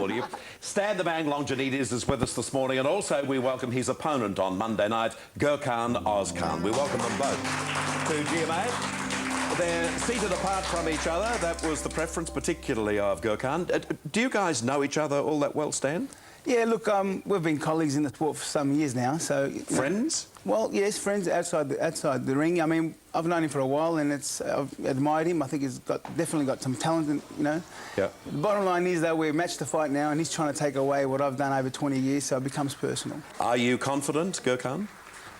for you. Stan the Man Longinides is with us this morning, and also we welcome his opponent on Monday night, Gurkan Irskan. We welcome them both to GMA. They're seated apart from each other. That was the preference, particularly of Gurkan. Do you guys know each other all that well, Stan? Yeah, look, we've been colleagues in the sport for some years now, so... Friends? Well, yes, friends outside the ring. I mean, I've known him for a while, and I've admired him. I think he's definitely got some talent, and, you know. Yeah. The bottom line is, though, we've matched the fight now, and he's trying to take away what I've done over 20 years, so it becomes personal. Are you confident, Gurkan?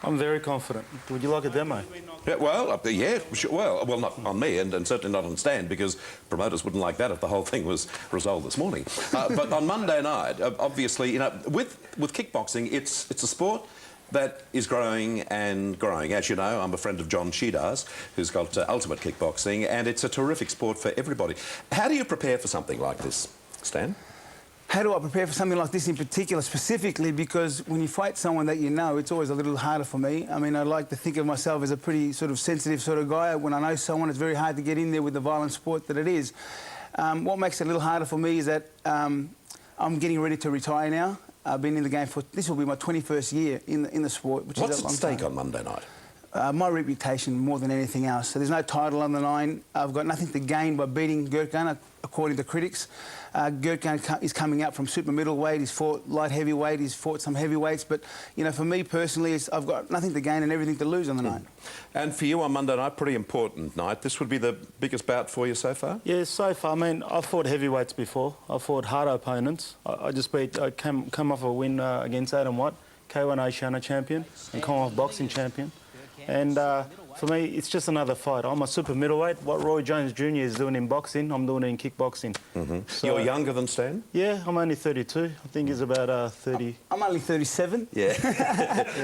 I'm very confident. Would you like a demo? Yeah, well, yeah, sure, well, not on me, and certainly not on Stan, because promoters wouldn't like that if the whole thing was resolved this morning. But on Monday night, obviously, you know, with kickboxing, it's a sport that is growing and growing. As you know, I'm a friend of John Sheedar's, who's got Ultimate Kickboxing, and it's a terrific sport for everybody. How do you prepare for something like this, Stan? How do I prepare for something like this in particular, specifically? Because when you fight someone that you know, it's always a little harder for me. I mean, I like to think of myself as a pretty sort of sensitive sort of guy. When I know someone, it's very hard to get in there with the violent sport that it is. What makes it a little harder for me is that I'm getting ready to retire now. I've been in the game for... This will be my 21st year in the sport, which What's is a long at stake time. on Monday night? My reputation more than anything else. So there's no title on the line. I've got nothing to gain by beating Gurkan, according to critics. Gurkan is coming out from super middleweight. He's fought light heavyweight. He's fought some heavyweights. But, you know, for me personally, I've got nothing to gain and everything to lose on the night. And for you on Monday night, pretty important night. This would be the biggest bout for you so far? Yeah, so far. I mean, I've fought heavyweights before. I've fought hard opponents. I came off a win against Adam Watt, K1 Oceania champion and Commonwealth boxing champion. And for me, it's just another fight. I'm a super middleweight. What Roy Jones Jr. is doing in boxing, I'm doing it in kickboxing. So, you're younger than Stan? Yeah, I'm only 32. I think he's about 30. I'm only 37. Yeah.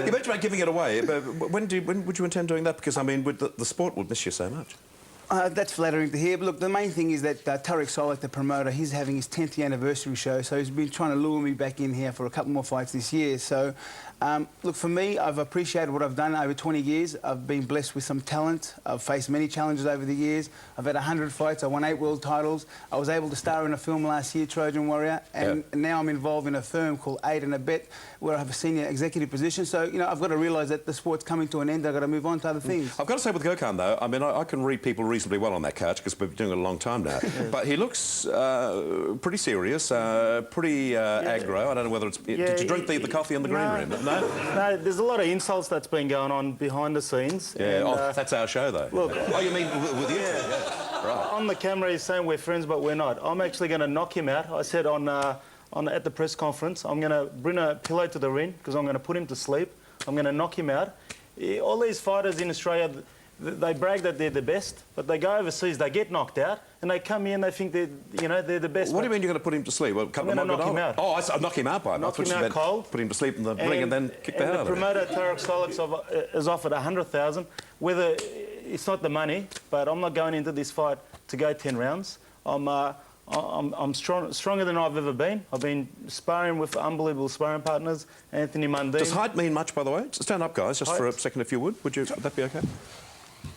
You mentioned about giving it away, but when would you intend doing that? Because, I mean, the sport would miss you so much. That's flattering to hear. But look, the main thing is that Tarek Solak, the promoter, he's having his 10th year anniversary show, so he's been trying to lure me back in here for a couple more fights this year. So, look, for me, I've appreciated what I've done over 20 years. I've been blessed with some talent. I've faced many challenges over the years. I've had 100 fights. I won 8 world titles. I was able to star in a film last year, Trojan Warrior, and now I'm involved in a firm called Aid and Abet, where I have a senior executive position. So, you know, I've got to realise that the sport's coming to an end. I've got to move on to other things. I've got to say with Gurkan, though, I mean, I can read people reasonably well on that couch because we've been doing it a long time now. But he looks pretty serious, pretty aggro. I don't know whether it's... Did you drink the coffee in the green room? No? No, there's a lot of insults that's been going on behind the scenes. Yeah, and, that's our show, though. Look, oh, you mean with you? Yeah. Right. On the camera, he's saying we're friends, but we're not. I'm actually going to knock him out. I said at the press conference, I'm going to bring a pillow to the ring because I'm going to put him to sleep. I'm going to knock him out. All these fighters in Australia, they brag that they're the best, but they go overseas, they get knocked out, and they come here and they think they're the best. What do you mean you're going to put him to sleep? Well, I'm going to knock him out. Oh, I knock him out by him. Knock him out cold. Put him to sleep in the ring and then kick the hell out of him. The promoter, Tarek Solak, has offered 100,000. Whether it's not the money, but I'm not going into this fight to go 10 rounds. I'm stronger than I've ever been. I've been sparring with unbelievable sparring partners, Anthony Mundine. Does height mean much, by the way? Stand up, guys, just height? For a second, if you would. Would that be okay?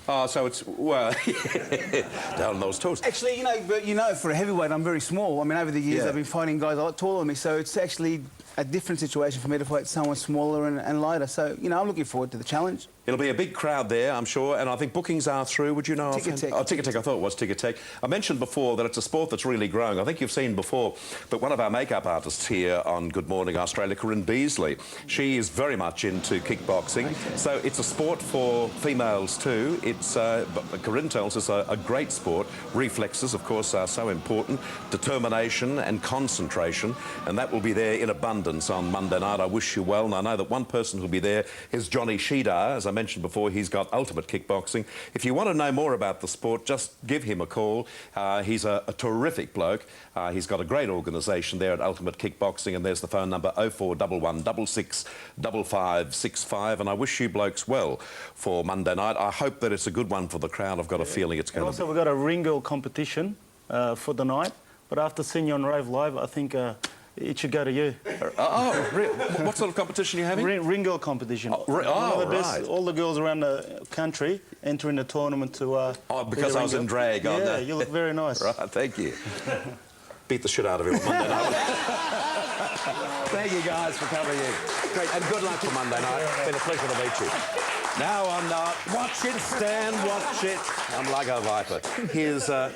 Oh, so it's, well, down on those toes. Actually, you know, for a heavyweight, I'm very small. I mean, over the years, I've been fighting guys a lot taller than me, so it's actually a different situation for me to fight someone smaller and lighter. So, you know, I'm looking forward to the challenge. It'll be a big crowd there, I'm sure, and I think bookings are through. Would you know? Ticketek. Oh, Ticketek, I thought it was Ticketek. I mentioned before that it's a sport that's really growing. I think you've seen before, but one of our makeup artists here on Good Morning Australia, Corinne Beasley, she is very much into kickboxing. So it's a sport for females too. It's, Corinne tells us, a great sport. Reflexes, of course, are so important. Determination and concentration, and that will be there in abundance on Monday night. I wish you well, and I know that one person who'll be there is Johnny Sheedar. As I mentioned before, he's got Ultimate Kickboxing. If you want to know more about the sport, just give him a call. He's a terrific bloke. He's got a great organisation there at Ultimate Kickboxing, and there's the phone number 0411 66 5565. And I wish you blokes well for Monday night. I hope that it's a good one for the crowd. I've got a feeling it's going to be. Also, we've got a ring girl competition for the night, but after seeing you on Rave Live, I think it should go to you. What sort of competition are you having? Ring girl competition. Right. All the girls around the country entering the tournament to... because I was in drag on that. Yeah, you look very nice. Right, thank you. beat the shit out of him on Monday night. Thank you guys for coming in. Great, and good luck for Monday night. It's been a pleasure to meet you. Now on Watch It, Stan, watch it. I'm like a viper. Here's, I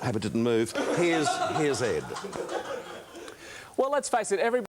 hope it didn't move. Here's Ed. Well, let's face it, everybody...